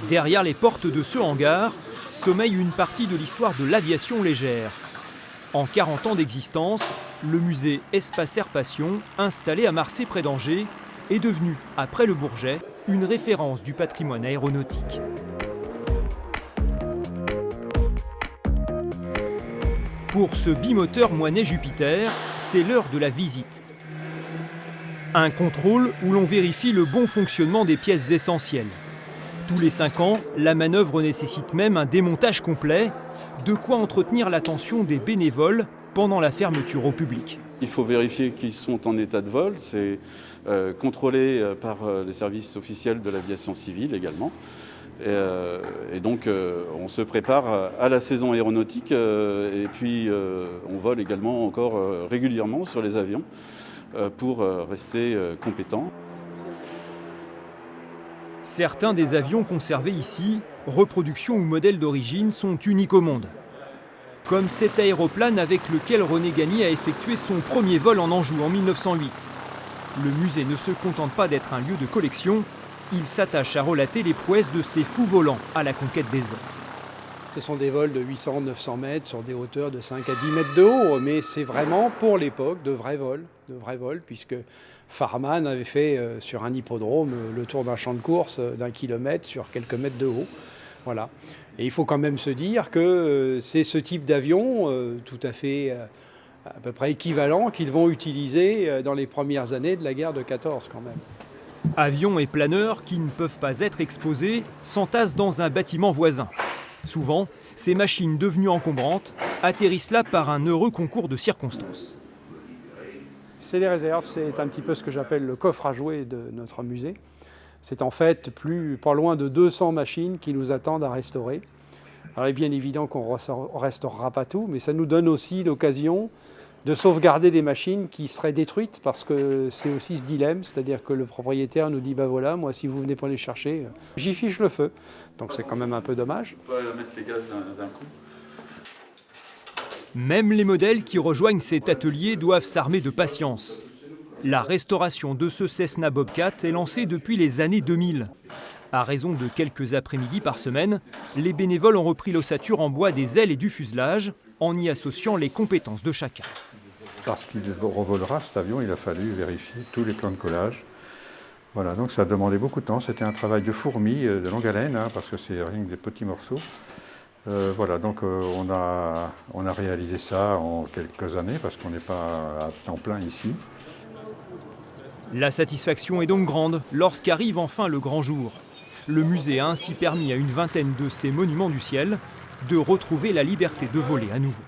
Derrière les portes de ce hangar, sommeille une partie de l'histoire de l'aviation légère. En 40 ans d'existence, le musée Espace Air Passion, installé à Marseille près d'Angers, est devenu, après le Bourget, une référence du patrimoine aéronautique. Pour ce bimoteur Moinet-Jupiter, c'est l'heure de la visite. Un contrôle où l'on vérifie le bon fonctionnement des pièces essentielles. Tous les 5 ans, la manœuvre nécessite même un démontage complet, de quoi entretenir l'attention des bénévoles pendant la fermeture au public. Il faut vérifier qu'ils sont en état de vol, c'est contrôlé par les services officiels de l'aviation civile également. Et donc on se prépare à la saison aéronautique et puis on vole également encore régulièrement sur les avions pour rester compétents. Certains des avions conservés ici, reproduction ou modèles d'origine, sont uniques au monde. Comme cet aéroplane avec lequel René Gagny a effectué son premier vol en Anjou en 1908. Le musée ne se contente pas d'être un lieu de collection, il s'attache à relater les prouesses de ces fous volants à la conquête des airs. Ce sont des vols de 800-900 mètres sur des hauteurs de 5 à 10 mètres de haut, mais c'est vraiment pour l'époque de vrais vols, puisque Farman avait fait sur un hippodrome le tour d'un champ de course d'1 kilomètre sur quelques mètres de haut. Voilà. Et il faut quand même se dire que c'est ce type d'avion tout à fait à peu près équivalent qu'ils vont utiliser dans les premières années de la guerre de 14 quand même. Avions et planeurs qui ne peuvent pas être exposés s'entassent dans un bâtiment voisin. Souvent, ces machines devenues encombrantes atterrissent là par un heureux concours de circonstances. C'est les réserves, c'est un petit peu ce que j'appelle le coffre à jouets de notre musée. C'est en fait pas loin de 200 machines qui nous attendent à restaurer. Alors il est bien évident qu'on ne restaurera pas tout, mais ça nous donne aussi l'occasion de sauvegarder des machines qui seraient détruites, parce que c'est aussi ce dilemme, c'est-à-dire que le propriétaire nous dit « bah voilà, moi si vous venez pas les chercher, j'y fiche le feu ». Donc c'est quand même un peu dommage. On peut mettre les gaz d'un coup. Même les modèles qui rejoignent cet atelier doivent s'armer de patience. La restauration de ce Cessna Bobcat est lancée depuis les années 2000. À raison de quelques après-midi par semaine, les bénévoles ont repris l'ossature en bois des ailes et du fuselage, en y associant les compétences de chacun. Parce qu'il revolera cet avion, il a fallu vérifier tous les plans de collage. Voilà, donc ça a demandé beaucoup de temps. C'était un travail de fourmi, de longue haleine, parce que c'est rien que des petits morceaux. Voilà, donc on a réalisé ça en quelques années, parce qu'on n'est pas à temps plein ici. La satisfaction est donc grande lorsqu'arrive enfin le grand jour. Le musée a ainsi permis à une vingtaine de ces monuments du ciel de retrouver la liberté de voler à nouveau.